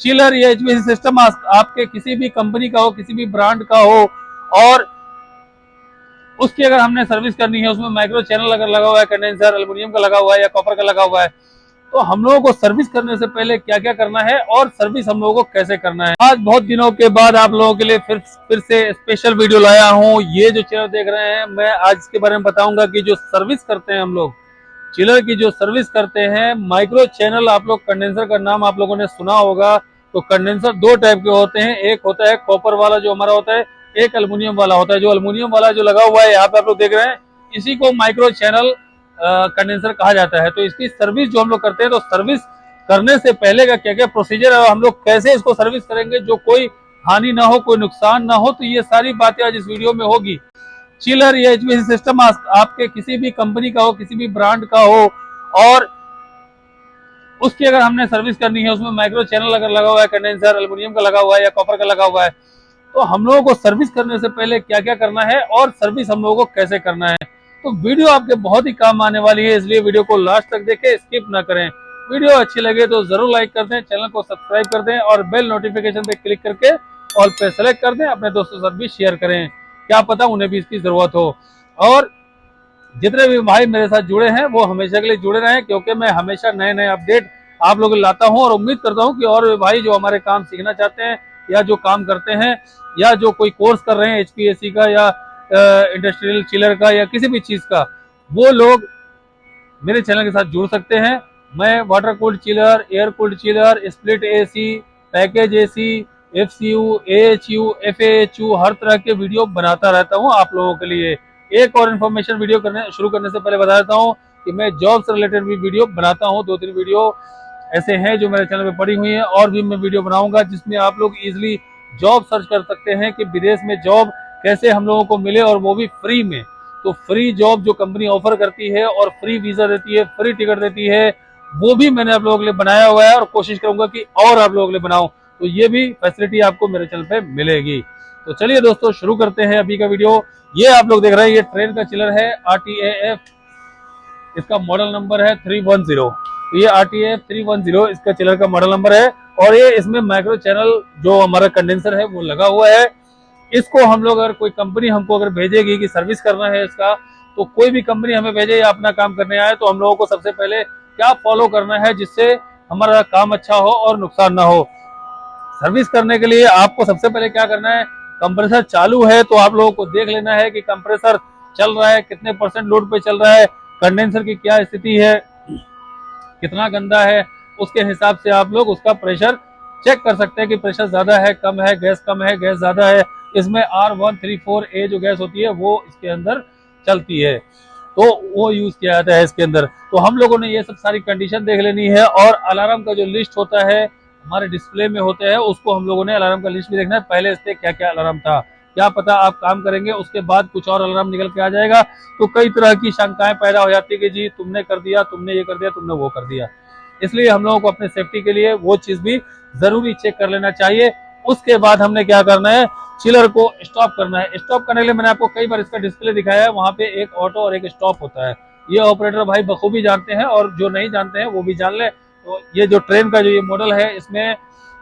Chiller या HVAC system आपके किसी भी कंपनी का हो, किसी भी ब्रांड का हो, और उसकी अगर हमने सर्विस करनी है, उसमें माइक्रो चैनल अगर लगा हुआ है, कंडेंसर एल्युमिनियम का लगा हुआ है या कॉपर का लगा हुआ है, तो हम लोगों को सर्विस करने से पहले क्या क्या करना है और सर्विस हम लोगों को कैसे करना है। आज बहुत दिनों के बाद आप लोगों के लिए फिर से स्पेशल वीडियो लाया हूँ। ये जो चिलर देख रहे हैं, मैं आज इसके बारे में बताऊंगा कि जो सर्विस करते हैं हम लोग, चिलर की जो सर्विस करते हैं, माइक्रो चैनल, आप लोग कंडेंसर का नाम आप लोगों ने सुना होगा। तो कंडेंसर दो टाइप के होते हैं, एक होता है कॉपर वाला जो हमारा होता है, एक एल्युमिनियम वाला होता है। जो एल्युमिनियम वाला जो लगा हुआ है यहाँ पे आप लोग देख रहे हैं, इसी को माइक्रो चैनल कंडेंसर कहा जाता है। तो इसकी सर्विस जो हम लोग करते हैं, तो सर्विस करने से पहले का क्या क्या प्रोसीजर है और हम लोग कैसे इसको सर्विस करेंगे जो कोई हानि ना हो, कोई नुकसान ना हो, तो ये सारी बातें आज इस वीडियो में होगी। चिलर या एचवीएसी सिस्टम आपके किसी भी कंपनी का हो, किसी भी ब्रांड का हो, और उसकी अगर हमने सर्विस करनी है, उसमें माइक्रो चैनल अगर लगा हुआ है, कंडेंसर एल्युमिनियम का लगा हुआ है या कॉपर का लगा हुआ है, तो हम लोगों को सर्विस करने से पहले क्या क्या करना है और सर्विस हम लोगों को कैसे करना है। तो वीडियो आपके बहुत ही काम आने वाली है, इसलिए वीडियो को लास्ट तक देखें, स्किप ना करें। वीडियो अच्छी लगे तो जरूर लाइक कर दें, चैनल को सब्सक्राइब कर दें और बेल नोटिफिकेशन पे क्लिक करके ऑल पे सेलेक्ट कर दें। अपने दोस्तों के साथ भी शेयर करें, क्या पता उन्हें भी इसकी जरूरत हो। और जितने भी भाई मेरे साथ जुड़े हैं वो हमेशा के लिए जुड़े रहें, क्योंकि मैं हमेशा नए नए अपडेट आप लोगों को लाता हूं। और उम्मीद करता हूं कि और भी भाई जो हमारे काम सीखना चाहते हैं या जो काम करते हैं या जो कोई कोर्स कर रहे हैं एचपीएसी का या इंडस्ट्रियल चिलर का या किसी भी चीज का, वो लोग मेरे चैनल के साथ जुड़ सकते हैं। मैं water cooled chiller, air cooled chiller, split AC, package AC, FCU, AHU, FHU, हर तरह के वीडियो बनाता रहता हूं आप लोगों के लिए। एक और इन्फॉर्मेशन वीडियो शुरू करने से पहले बता देता हूं कि मैं जॉब से रिलेटेड भी वीडियो बनाता हूं। 2-3 वीडियो ऐसे हैं जो मेरे चैनल पे पड़ी हुई हैं, और भी मैं वीडियो बनाऊंगा जिसमें आप लोग इजिली जॉब सर्च कर सकते हैं कि विदेश में जॉब कैसे हम लोगों को मिले, और वो भी फ्री में। तो फ्री जॉब जो कंपनी ऑफर करती है और फ्री वीजा देती है, फ्री टिकट देती है, वो भी मैंने आप लोगों के लिए बनाया हुआ है और कोशिश करूंगा कि और आप लोगों के लिए बनाऊं। तो ये भी फैसिलिटी आपको मेरे चैनल पे मिलेगी। तो चलिए दोस्तों शुरू करते हैं अभी का वीडियो। ये आप लोग देख रहे हैं, ये ट्रेन का चिलर है RTAF, इसका मॉडल नंबर है 310। तो ये RTAF 310 इसका चिलर का मॉडल नंबर है, और ये इसमें माइक्रो चैनल जो हमारा कंडेंसर है वो लगा हुआ है। इसको हम लोग, अगर कोई कंपनी हमको अगर भेजेगी कि सर्विस करना है इसका, तो कोई भी कंपनी हमें भेजे या अपना काम करने आए, तो हम लोगों को सबसे पहले क्या फॉलो करना है जिससे हमारा काम अच्छा हो और नुकसान ना हो। सर्विस करने के लिए आपको सबसे पहले क्या करना है, कंप्रेसर चालू है तो आप लोगों को देख लेना है कि कंप्रेसर चल रहा है, कितने % लोड पे चल रहा है, कंडेंसर की क्या स्थिति है, कितना गंदा है, उसके हिसाब से आप लोग उसका प्रेशर चेक कर सकते हैं कि प्रेशर ज्यादा है, कम है, गैस कम है, गैस ज्यादा है। इसमें R134A जो गैस होती है वो इसके अंदर चलती है, तो वो यूज किया जाता है इसके अंदर। तो हम लोगों ने ये सब सारी कंडीशन देख लेनी है, और अलार्म का जो लिस्ट होता है हमारे डिस्प्ले में होता है, उसको हम लोगों ने अलार्म का लिस्ट भी देखना है पहले, इस पे क्या क्या अलार्म था। क्या पता आप काम करेंगे उसके बाद कुछ और अलार्म निकल के आ जाएगा, तो कई तरह की शंकाएं पैदा हो जाती है कि जी तुमने कर दिया, तुमने ये कर दिया, तुमने वो कर दिया। इसलिए हम लोगों को अपने सेफ्टी के लिए वो चीज भी जरूरी चेक कर लेना चाहिए। उसके बाद हमने क्या करना है, चिलर को स्टॉप करना है। स्टॉप करने के लिए मैंने आपको कई बार इसका डिस्प्ले दिखाया है, वहां पे एक ऑटो और एक स्टॉप होता है। ये ऑपरेटर भाई बखूबी जानते हैं, और जो नहीं जानते हैं वो भी जान ले। तो ये जो ट्रेन का जो ये मॉडल है, इसमें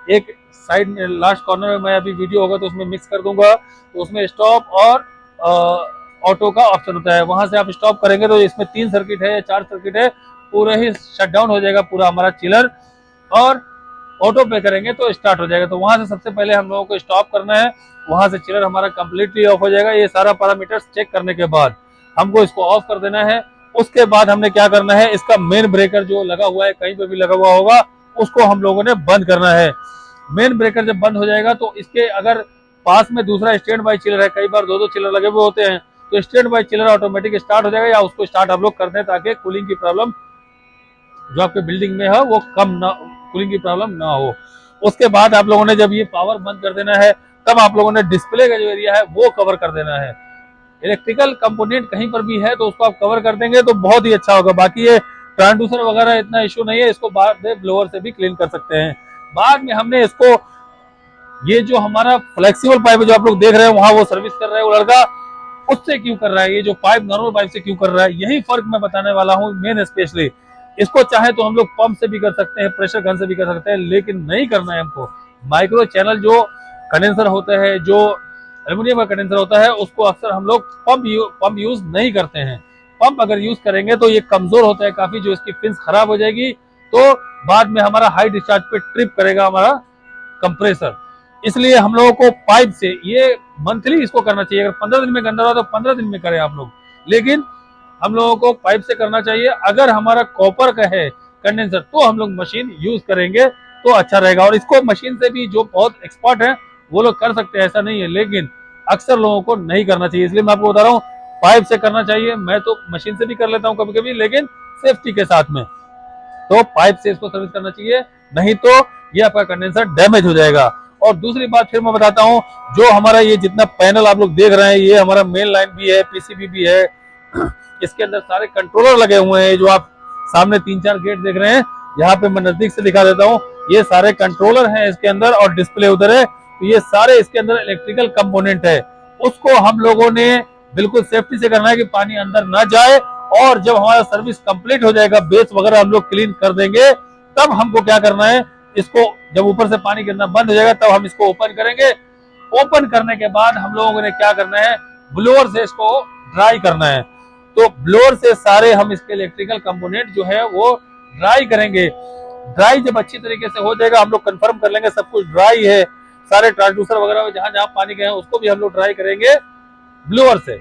एक साइड में लास्ट कॉर्नर में मैं अभी वीडियो होगा तो उसमें मिक्स कर दूंगा, तो उसमें स्टॉप और ऑटो का ऑप्शन होता है। वहां से आप स्टॉप करेंगे तो इसमें 3 सर्किट है या 4 सर्किट है, पूरा ही शट डाउन हो जाएगा पूरा हमारा चिलर, और ऑटो पे करेंगे तो स्टार्ट हो जाएगा। तो वहां से सबसे पहले हम लोगों को स्टॉप करना है, वहां से चिलर हमारा कंप्लीटली ऑफ हो जाएगा। ये सारा पैरामीटर्स चेक करने के बाद हमको इसको ऑफ कर देना है। उसके बाद हमने क्या करना है, इसका मेन ब्रेकर जो लगा हुआ है, कहीं पे भी लगा हुआ होगा, उसको हम लोगों ने बंद करना है। मेन ब्रेकर जब बंद हो जाएगा तो इसके अगर पास में दूसरा स्टैंड बाय चिलर है, कई बार 2-2 चिलर लगे हुए होते हैं, तो stand by chiller automatic start हो जाएगा, या उसको स्टार्ट आप लोग कर दें ताकि कूलिंग की प्रॉब्लम जो आपके बिल्डिंग में है वो कम ना, कूलिंग की प्रॉब्लम ना हो। उसके बाद आप लोगों ने जब ये पावर बंद कर देना है, तब आप लोगों ने डिस्प्ले का जो एरिया है वो कवर कर देना है। इलेक्ट्रिकल कंपोनेंट कहीं पर भी है तो उसको आप कवर कर देंगे तो बहुत ही अच्छा होगा। बाकी ये ट्रांसड्यूसर वगैरह इतना इश्यू नहीं है, इसको बाद में ब्लोअर से भी क्लीन कर सकते हैं। बाद में हमने इसको, ये जो हमारा फ्लेक्सिबल पाइप जो आप लोग देख रहे हैं वहां वो सर्विस कर रहा है वो लड़का, उससे क्यों कर रहा है, ये जो पाइप नॉर्मल पाइप से क्यों कर रहा है, यही फर्क मैं बताने वाला हूँ मेन स्पेशली। इसको चाहे तो हम लोग पंप से भी कर सकते हैं, प्रेशर गन से भी कर सकते हैं, लेकिन नहीं करना है हमको। माइक्रो चैनल जो कंडेंसर होता है, जो एल्यूमिनियम का कंडेंसर होता है, उसको अक्सर हम लोग पंप यूज नहीं करते हैं। पंप अगर यूज करेंगे तो ये कमजोर होता है काफी, जो इसकी पिंस खराब हो जाएगी तो बाद में हमारा हाई डिस्चार्ज पे ट्रिप करेगा हमारा कंप्रेसर। इसलिए हम लोगों को पाइप से ये मंथली इसको करना चाहिए। अगर 15 दिन में गंदा हुआ तो 15 दिन में करें आप लोग, लेकिन हम लोगों को पाइप से करना चाहिए। अगर हमारा कॉपर का है कंडेंसर तो हम लोग मशीन यूज करेंगे तो अच्छा रहेगा। और इसको मशीन से भी जो बहुत एक्सपर्ट है वो लोग कर सकते हैं, ऐसा नहीं है, लेकिन अक्सर लोगों को नहीं करना चाहिए। इसलिए मैं आपको बता रहा हूँ पाइप से करना चाहिए। मैं तो मशीन से भी कर लेता हूँ कभी कभी, लेकिन सेफ्टी के साथ में। तो पाइप से इसको सर्विस करना चाहिए, नहीं तो ये आपका कंडेंसर डैमेज हो जाएगा। और दूसरी बात फिर मैं बताता हूँ, जो हमारा ये जितना पैनल आप लोग देख रहे हैं, ये हमारा मेन लाइन भी है, पीसीबी भी है, इसके अंदर सारे कंट्रोलर लगे हुए हैं। जो आप सामने 3-4 गेट देख रहे हैं, यहाँ पे मैं नजदीक से दिखा देता हूँ, ये सारे कंट्रोलर हैं इसके अंदर, और डिस्प्ले उधर है। तो ये सारे इसके अंदर इलेक्ट्रिकल कंपोनेंट है, उसको हम लोगों ने बिल्कुल सेफ्टी से करना है कि पानी अंदर ना जाए। और जब हमारा सर्विस कंप्लीट हो जाएगा, बेस वगैरह हम लोग क्लीन कर देंगे, तब हमको क्या करना है, इसको जब ऊपर से पानी गिरना बंद हो जाएगा तब हम इसको ओपन करेंगे। ओपन करने के बाद हम लोगों ने क्या करना है, ब्लोअर से इसको ड्राई करना है। तो ब्लोअर से सारे हम इसके इलेक्ट्रिकल कंपोनेंट जो है वो ड्राई करेंगे। ड्राई जब अच्छी तरीके से हो जाएगा, हम लोग कंफर्म कर लेंगे सब कुछ ड्राई है, सारे ट्रांसड्यूसर वगैरह जहां जहां पानी गए हैं उसको भी हम लोग ड्राई करेंगे ब्लोअर से।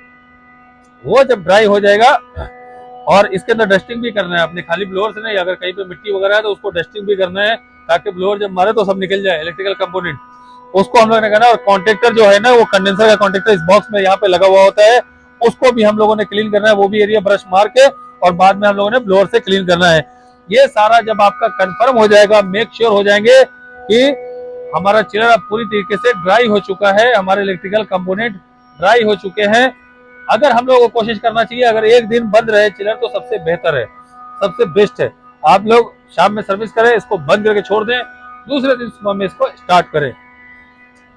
वो जब ड्राई हो जाएगा, और इसके अंदर डस्टिंग भी करना है अपने, खाली ब्लोअर से नहीं, अगर कहीं पे मिट्टी वगैरह है तो उसको डस्टिंग भी करना है, ताकि ब्लोअर जब मारे तो सब निकल जाए इलेक्ट्रिकल कंपोनेंट, उसको हम लोग ने करना है। और कॉन्ट्रेक्टर जो है ना, वो कंडेंसर का कॉन्ट्रेक्टर इस बॉक्स में यहाँ पे लगा हुआ होता है, उसको भी हम लोगों ने क्लीन करना है, वो भी एरिया ब्रश मार के, और बाद में हम लोगों ने ब्लोअर से क्लीन करना है। ये सारा जब आपका कंफर्म हो जाएगा, मेक श्योर हो जाएंगे कि हमारा चिलर अब पूरी तरीके से ड्राई हो चुका है, हमारे इलेक्ट्रिकल कंपोनेंट ड्राई हो चुके हैं। अगर हम लोगों को कोशिश करना चाहिए, अगर एक दिन बंद रहे चिलर तो सबसे बेहतर है, सबसे बेस्ट है। आप लोग शाम में सर्विस करें, इसको बंद करके छोड़ दें, दूसरे दिन सुबह में इसको स्टार्ट करें।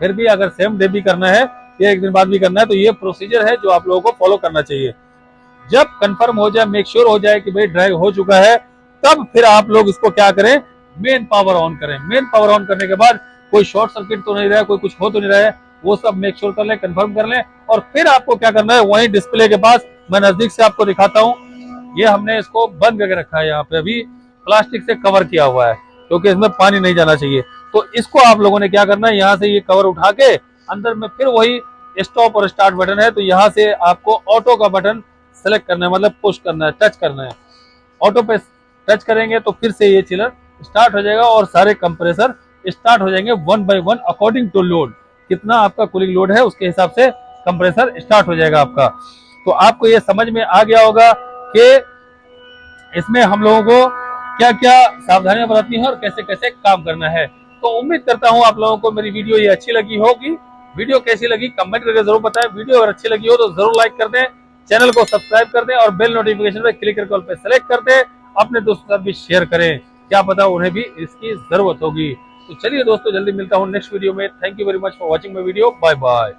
फिर भी अगर सेम डे भी करना है या एक दिन बाद भी करना है, तो ये प्रोसीजर है जो आप लोगों को फॉलो करना चाहिए। जब कंफर्म हो जाए, मेक श्योर हो जाए कि भाई ड्राई हो चुका है, तब फिर आप लोग इसको क्या करें, मेन पावर ऑन करें। मेन पावर ऑन करने के बाद कोई शॉर्ट सर्किट तो नहीं रहा है, कोई कुछ हो तो नहीं रहा है, वो सब मेक श्योर कर लें, कंफर्म कर लें। और फिर आपको क्या करना है, वहीं डिस्प्ले के पास, मैं नजदीक से आपको दिखाता हूँ, ये हमने इसको बंद करके रखा है, यहाँ पे अभी प्लास्टिक से कवर किया हुआ है, क्योंकि इसमें पानी नहीं जाना चाहिए। तो इसको आप लोगों ने क्या करना है, यहाँ से ये कवर उठा के अंदर में फिर वही स्टॉप और स्टार्ट बटन है, तो यहाँ से आपको ऑटो का बटन सेलेक्ट करना है, मतलब पुश करना है, टच करना है। ऑटो पे टच करेंगे तो फिर से ये चिलर स्टार्ट हो जाएगा, और सारे कंप्रेसर स्टार्ट हो जाएंगे 1 by 1 अकॉर्डिंग टू लोड। कितना आपका कूलिंग लोड है उसके हिसाब से कंप्रेसर स्टार्ट हो जाएगा आपका। तो आपको ये समझ में आ गया होगा कि इसमें हम लोगों को क्या क्या सावधानियां बरतनी है और कैसे कैसे काम करना है। तो उम्मीद करता हूं आप लोगों को मेरी वीडियो ये अच्छी लगी होगी। वीडियो कैसी लगी कमेंट करके जरूर बताएं। वीडियो अगर अच्छी लगी हो तो जरूर लाइक कर दें, चैनल को सब्सक्राइब कर दें, और बेल नोटिफिकेशन पे क्लिक करके ऑल पे सेलेक्ट कर दें। अपने दोस्तों के साथ भी शेयर करें, क्या पता उन्हें भी इसकी जरूरत होगी। तो चलिए दोस्तों, जल्दी मिलता हूँ नेक्स्ट वीडियो में। Thank you very much for watching my video. Bye bye.